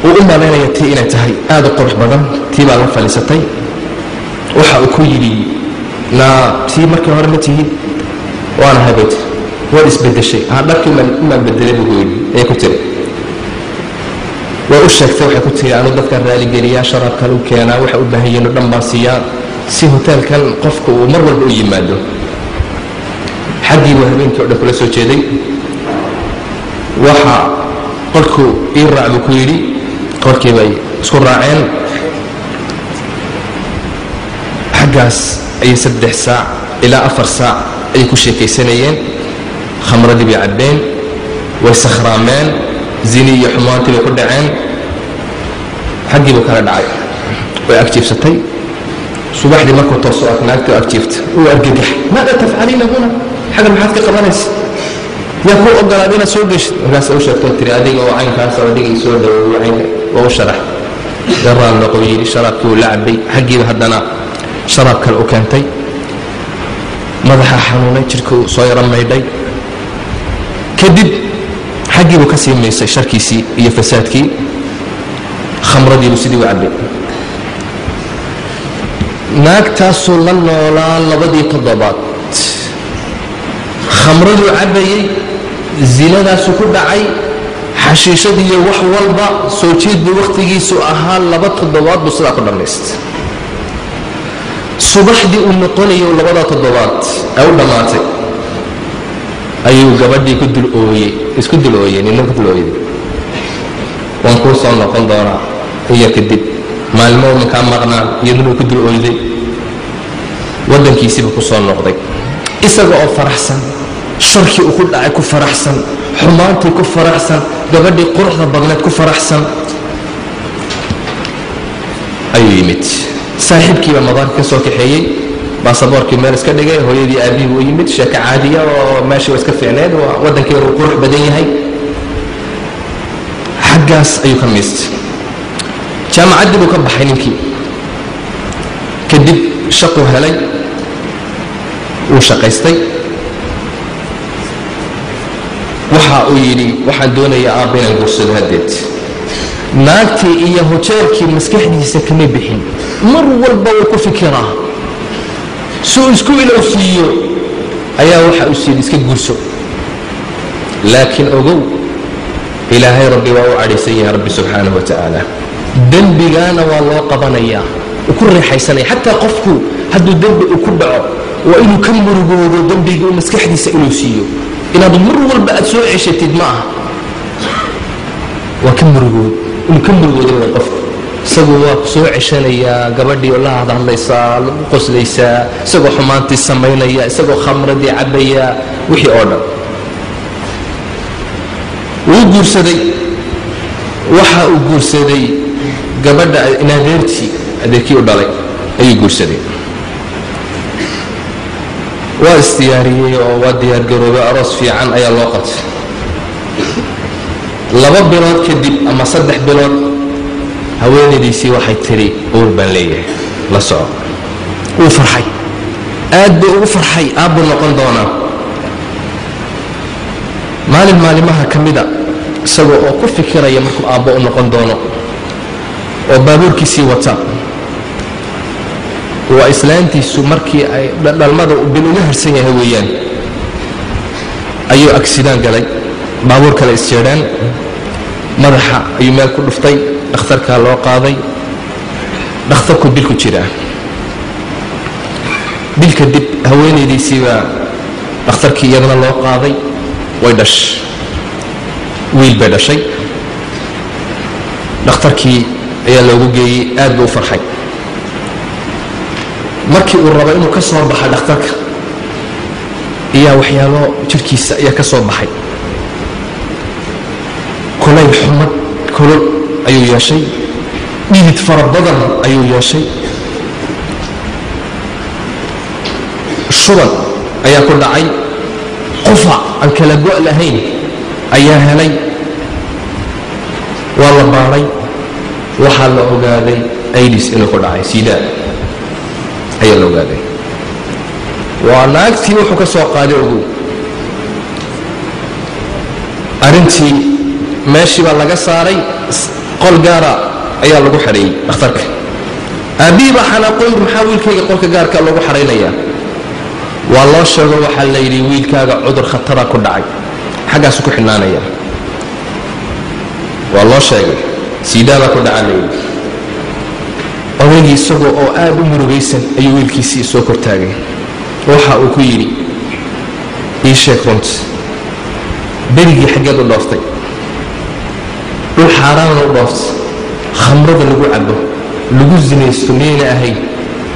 وأمنا لنا يتي إلى تهي هذا قرح بدن تيبا الله فلستي وحا أكويلي لا تي مركي هرمتي وأنا هبيت وليس بدل شيء هذا ما بدل بقولي أي كتير وأشك توحي كتير أنا ذكر ذلك جريا شراب كانوا كيانا وحا أبهيين الرمباسية سي هوتيل كان قفك ومرة بقولي ماله حدي وهمين كعدة كل سوتشيدي وحا قلكو إيرع بكويلي قلكي باي سكر راعين حقاس أي 6 ساعة إلى 4 ساعة أي كل شيء كي سنين خمرة دي بيعبين ويسخرامان زينية حمانتي بكل عين حقي بكرة دعاي وأكتيف ستي صباح دي ماكو توصلك ناكتو أكتيفت وأرقدح ماذا تفعلين هنا؟ حاجة محاذك قبانيس يقول أقل أبينا سوقش الناس أوشك توتري أديك وعين كاسة وديك يسود وعين وشرح جرى النقويين شرابك ولعبي حقي بهدنا شرابك الأوكانتي مضحى حنوني تركو صايرا ميدي كدب حقي بكسي ميسي شركيسي هي فسادكي خمرة دي بسيدي وعبي ناك تاسو لنولا لبدي تضبات خمرة دي عبي زينة سكود عي حشيشة دي وح والبا سوتشيد بوقتي سؤال لبد تضبات بصلاة قدرنيست صباح دي أمطوني ولا بدأ تضبات أو دماتي أيوة قبل كدل أوي إيش كدل أوي يعني نو كدل أوي وانكو صار نقول دارا هي كدب ما المو مكان مغنى يدلو كدل أوي دي ودن كيسي بكسر نقضي إسقى فرحسن شركي أخذ عيكو فرحسن حمانتي كفر أحسن قبل قرح بغنات كفر أحسن أيوة يمت صاحبكي رمضان كسوك حيي باصبورك مارس كدغه هويدي ابي ويمد شكا عاديه وماشي واسك فعلاد ودنك روح بدني هي حقاس اي خميس جامع عدب وكبحينكي كدب شقو هلي وشقيستي وحا يري وحا دونيا ابين القرصد هديت naagtii iyo hoteelkii maskaxdiisa kama bixin mar walba uu ku fikiraa soo isku ilowsiyo ayaa waxa uu siiyay iska gurso laakiin ogow ilaahay rabbi waa u cariisay rabbi subhanahu wa ta'ala dambigana waa loo qabanaya ku riixaysanay hatta qofku haduu dambi ku dhaco waa inuu ka murugoodo dambiga uu maskaxdiisa ilowsiyo inaad mar walba aad soo ceshatid maaha waa ka murugoodo ونكمل ودنا القف سجوا سوء عشانيا قبدي والله هذا الله يصال قص ليس سجوا حمانتي السمينيا سجوا خمر دي عبيا وحي أورد وجور سدي وحى وجور سدي قبل نادرتي أذكي ودالي أي جور سدي واستياري وديار جروب أرص في عن أي الوقت laba bilood kadib ama 3 bilood haweenaydiisii waxay tiri uur baan leeyahay la soo uu farxay aad buu ugu farxay aabbu noqon doona maalimaha kamida isagoo oo ku fikiraya markuu aabbo u noqon doono oo baabuurkiisii wata waa islaantiisu markii ay dhalmada bil uga harsan yahay weeyaan ayuu accident galay baabuur kale isjeedaan madaxa ayuu meel ku dhuftay dhakhtarka loo qaaday dhakhtarku dilku jira dilka dib haweenaydiisii baa dhakhtarkii iyadana loo qaaday way dhash wiil bay dhashay dhakhtarkii ayaa loogu geeyey aad buu u farxay markii uu rabo inuu ka soo baxo dhakhtarka ayaa waxyaalo jirkiisa ayaa ka soo baxay كلي حمد كل أيو ياشي نيت فربضن أيو ياشي الشرط أيا كل عي قفع عن كلاجوء لهين أيا هلي والله باري وحال أوجادي أيديس إنه كل عي سيدا أيا لوجادي وأنا أكتب حكى سوق قادرو أرنتي ماشي والله قصاري qol gaara ayaa lagu xareeyey dhakhtarka aabii baa xanaaqooy maxaa wiilkayga qolka gaarka lagu xaraynayaa waa loo sheego waxaa la yidhi wiilkaaga cudur khatara ku dhacay xaggaasu ku xidhnaanaya waa loo sheegay siidaabaa ku dhaca la yidhi odaygii isagoo oo aad u murugaysan ayuu wiilkiisii soo kortaagay waxa uu ku yidhi ii sheeg runta berigii xaggeed u dhooftay dhul xaaraana u dhooftay khamrada lagu cabo lagu zinaysto miyayna ahayn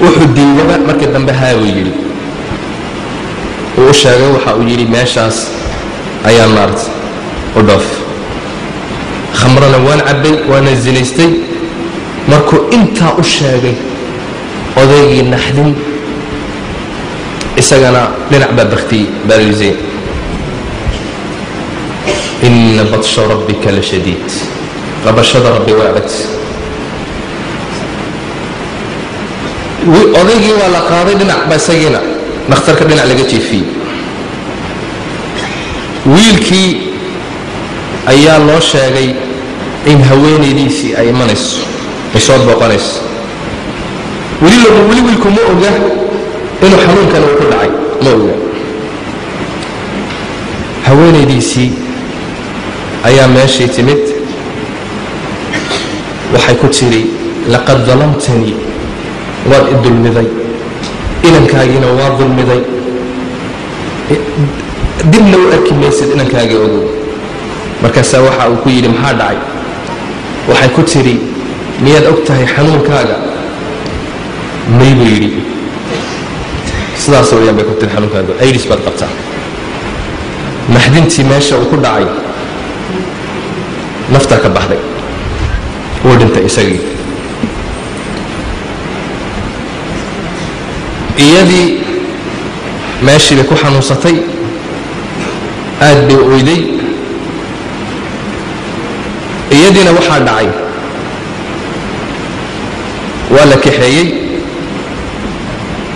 wuxuu diidaba markii dambe haa buu yidhi uu u sheegay waxa uu yidhi meeshaas ayaa maarta u dhoof khamrana waan cabbay waana zinaystay markuu intaa u sheegay odaygii naxdin isagana dhinac baa baktiyey baalisay ina batsha rabbika la shadiid qabashada rabbi waa adag odaygii waa la qaaday dhinac ba isagiina dhakhtarka dhinac laga jiifiyey wiilkii ayaa loo sheegay in haweenaydiisii ay imanayso ay soo booqanayso weli wiilku ma oga inuu xanuunkan uu ku dhacay ma oga haweenaydiisii ayaa meeshii timid waxay ku tiri laqad dalamtanii waad i dulmiday inankaagiina waa dulmiday dibna u arki maysid inankaagii ogow markaasaa waxa uu ku yidhi maxaa dhacay waxay ku tiri miyaad og tahay xanuunkaaga may buu yidhi sidaas wayaan bay ku tiri xanuunkaaga ayris baad qabtaa naxdintii meesha uu ku dhacay naftaa ka baxday wuu dhintay isagii iyadii meeshii bay ku xanuunsatay aad bay oyday iyadiina waxaa dhacay waa la kaxeeyey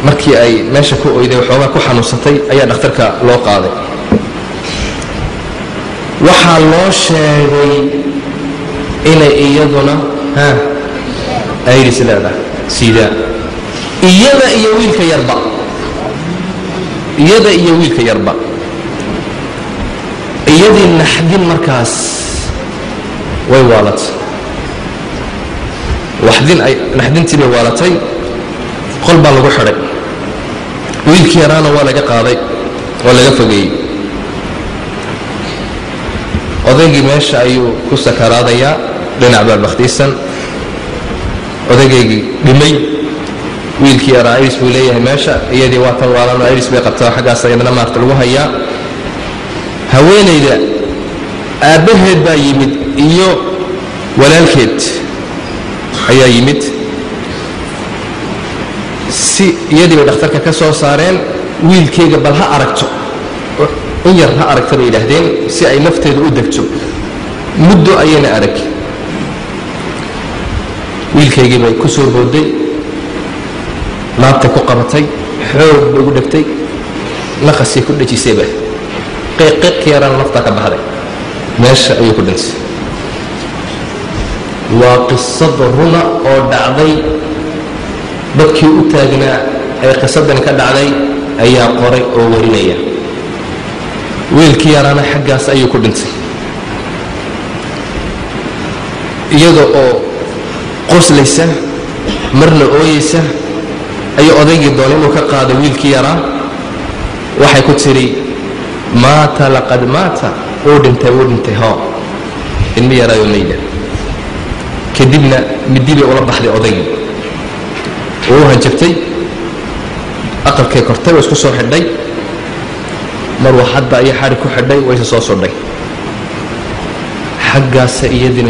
markii ay meesha ku oyday waxoogaa ku xanuunsatay ayaa dhakhtarka loo qaaday waxaa loo sheegay inay iyaduna ayris leedahay siidaa iyada iyo wiilka yarba iyadii naxdin markaas way waalatay naxdintii bay waalatay qol baa lagu xidhay wiilkii yaraana waa laga qaaday waa laga fogeeyey odaygii meesha ayuu ku sakaraadayaa dhinac baa bakhtiisan odaygaygii dhimay wiilkii yaraa ayris buu leeyahay meesha iyadii waa tan waalan ayris bay qabtaa xaggaas ayadana maarta lagu hayaa haweenayda aabbaheed baa yimid iyo walaalkeed ayaa yimid si iyadii bay dhakhtarka ka soo saareen wiilkayga bal ha aragto in yar ha aragta bay yidhaahdeen si ay nafteedu u degto muddo ayayna arag wiilkaygii bay ku soo booday laabtay ku qabatay xoog bay ugu dhegtay naqasii ku dhejisayba qiiqiiq yarana naftaa ka baxday meesha ayuu ku dhintay waa qisad runa oo dhacday dadkii u taagnaa ee qisadani ka dhacday ayaa qoray oo warinaya wiilkii yaraana xaggaas ayuu ku dhintay iyada oo qoslaysa marna ooyeysa ayuu odaygii doonay inuu ka qaado wiilkii yaraa waxay ku tiri maata laqad maata wuu dhintay hoo ilmi yaraayo mayda kadibna midii bay ula baxday odaygii wuu u hanjabtay aqalkay kortay waa isku soo xidhay marwa hadda ayay xadhi ku xidhay wayse soo sodhay xaggaasa iyadiina